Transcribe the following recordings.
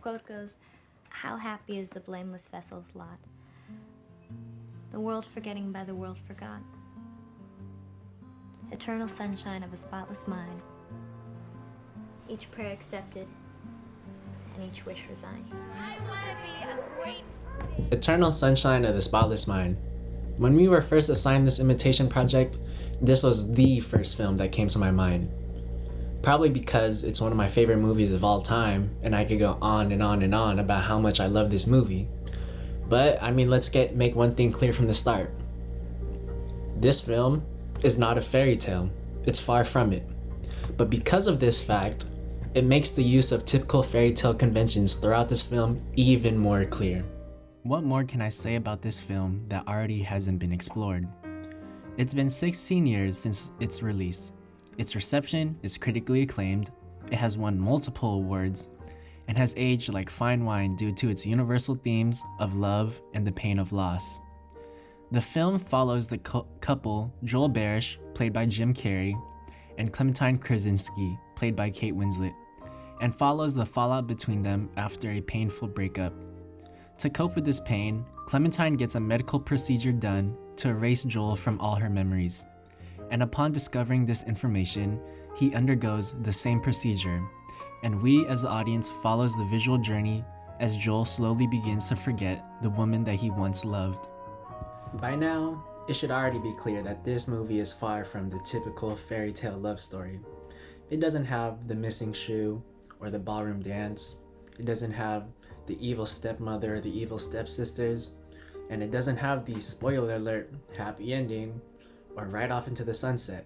quote goes, "How happy is the blameless vessel's lot, the world forgetting by the world forgot. Eternal sunshine of a spotless mind, each prayer accepted, and each wish resigned." I want to be a great... Eternal Sunshine of the Spotless Mind. When we were first assigned this Imitation project, this was the first film that came to my mind. Probably because it's one of my favorite movies of all time, and I could go on and on and on about how much I love this movie. But, I mean, let's make one thing clear from the start. This film is not a fairy tale. It's far from it. But because of this fact, it makes the use of typical fairy tale conventions throughout this film even more clear. What more can I say about this film that already hasn't been explored? It's been 16 years since its release. Its reception is critically acclaimed, it has won multiple awards, and has aged like fine wine due to its universal themes of love and the pain of loss. The film follows the couple Joel Barish, played by Jim Carrey, and Clementine Krasinski, played by Kate Winslet, and follows the fallout between them after a painful breakup. To cope with this pain, Clementine gets a medical procedure done to erase Joel from all her memories. And upon discovering this information, he undergoes the same procedure, and we as the audience follows the visual journey as Joel slowly begins to forget the woman that he once loved. By now, it should already be clear that this movie is far from the typical fairy tale love story. It doesn't have the missing shoe or the ballroom dance. It doesn't have the evil stepmother or the evil stepsisters. And it doesn't have the spoiler alert happy ending or right off into the sunset.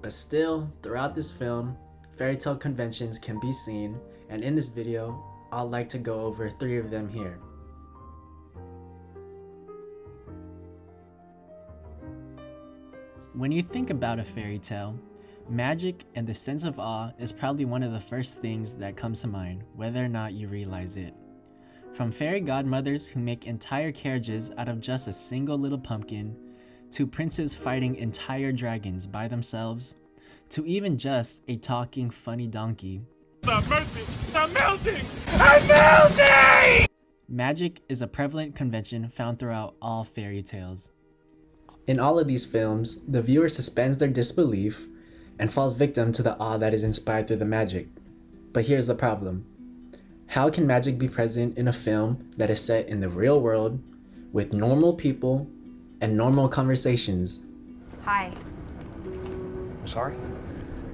But still, throughout this film, fairy tale conventions can be seen, and in this video, I'd like to go over 3 of them here. When you think about a fairy tale, magic and the sense of awe is probably one of the first things that comes to mind, whether or not you realize it. From fairy godmothers who make entire carriages out of just a single little pumpkin, to princes fighting entire dragons by themselves, to even just a talking funny donkey. I'm melting! I'm melting! Magic is a prevalent convention found throughout all fairy tales. In all of these films, the viewer suspends their disbelief and falls victim to the awe that is inspired through the magic. But here's the problem. How can magic be present in a film that is set in the real world with normal people and normal conversations? Hi. Sorry?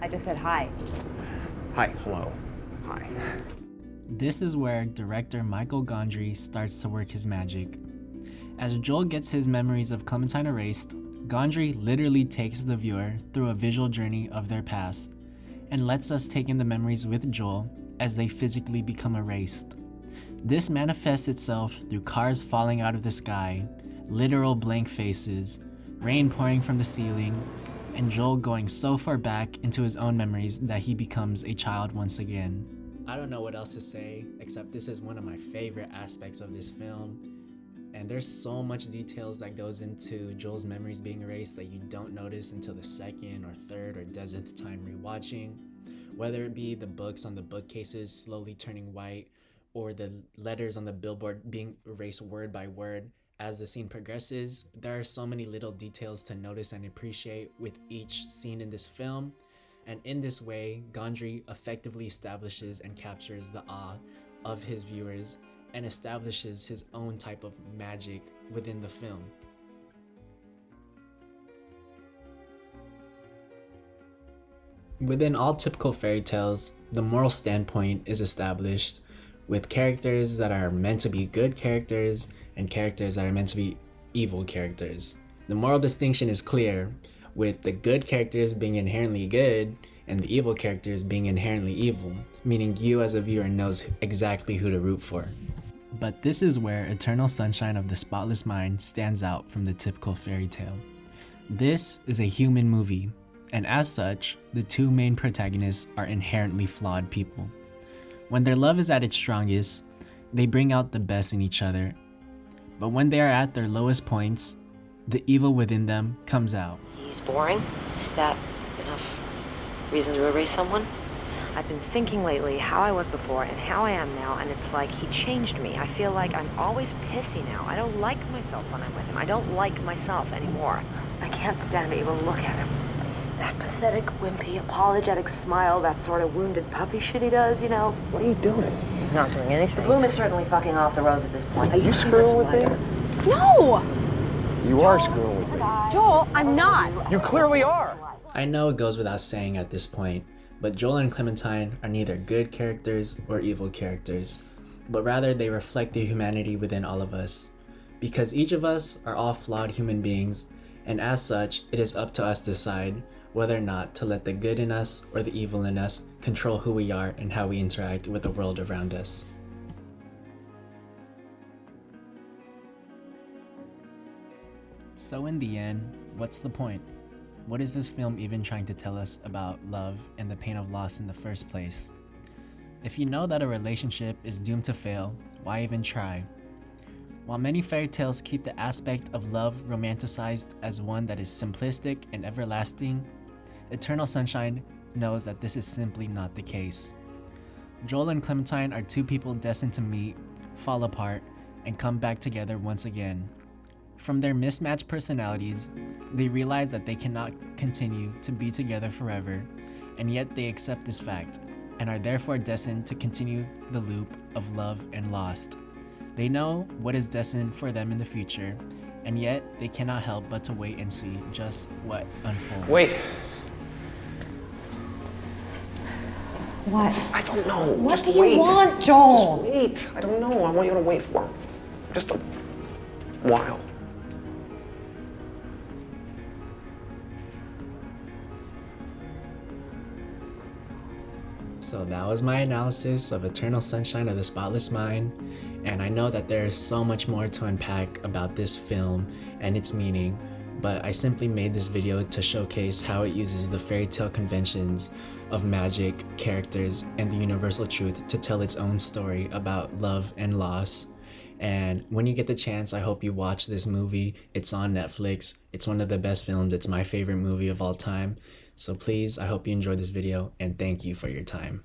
I just said hi. Hi, hello. Hi. This is where director Michael Gondry starts to work his magic. As Joel gets his memories of Clementine erased, Gondry literally takes the viewer through a visual journey of their past and lets us take in the memories with Joel as they physically become erased. This manifests itself through cars falling out of the sky, literal blank faces, rain pouring from the ceiling, and Joel going so far back into his own memories that he becomes a child once again. I don't know what else to say, except this is one of my favorite aspects of this film. And there's so much details that goes into Joel's memories being erased that you don't notice until the second or third or dozenth time rewatching. Whether it be the books on the bookcases slowly turning white, or the letters on the billboard being erased word by word as the scene progresses, there are so many little details to notice and appreciate with each scene in this film. And in this way, Gondry effectively establishes and captures the awe of his viewers and establishes his own type of magic within the film. Within all typical fairy tales, the moral standpoint is established with characters that are meant to be good characters and characters that are meant to be evil characters. The moral distinction is clear, with the good characters being inherently good and the evil characters being inherently evil, meaning you as a viewer knows exactly who to root for. But this is where Eternal Sunshine of the Spotless Mind stands out from the typical fairy tale. This is a human movie, and as such, the 2 main protagonists are inherently flawed people. When their love is at its strongest, they bring out the best in each other. But when they are at their lowest points, the evil within them comes out. He's boring. Is that enough reason to erase someone? I've been thinking lately how I was before and how I am now, and it's like he changed me. I feel like I'm always pissy now. I don't like myself when I'm with him. I don't like myself anymore. I can't stand to even look at him. That pathetic, wimpy, apologetic smile, that sort of wounded puppy shit he does, you know? What are you doing? He's not doing anything. Bloom is certainly fucking off the rose at this point. Are you screwing with me? No! You are screwing with me. Joel, I'm not. You clearly are. I know it goes without saying at this point, but Joel and Clementine are neither good characters or evil characters, but rather they reflect the humanity within all of us. Because each of us are all flawed human beings, and as such, it is up to us to decide whether or not to let the good in us or the evil in us control who we are and how we interact with the world around us. So in the end, what's the point? What is this film even trying to tell us about love and the pain of loss in the first place? If you know that a relationship is doomed to fail, why even try? While many fairy tales keep the aspect of love romanticized as one that is simplistic and everlasting, Eternal Sunshine knows that this is simply not the case. Joel and Clementine are two people destined to meet, fall apart, and come back together once again. From their mismatched personalities, they realize that they cannot continue to be together forever, and yet they accept this fact, and are therefore destined to continue the loop of love and lost. They know what is destined for them in the future, and yet they cannot help but to wait and see just what unfolds. Wait. What? I don't know. What Just do you wait. want, Joel? Just wait. I don't know. I want you to wait for just a while. So that was my analysis of Eternal Sunshine of the Spotless Mind, and I know that there is so much more to unpack about this film and its meaning, but I simply made this video to showcase how it uses the fairy tale conventions of magic, characters, and the universal truth to tell its own story about love and loss. And when you get the chance, I hope you watch this movie. It's on Netflix. It's one of the best films. It's my favorite movie of all time. So please, I hope you enjoyed this video, and thank you for your time.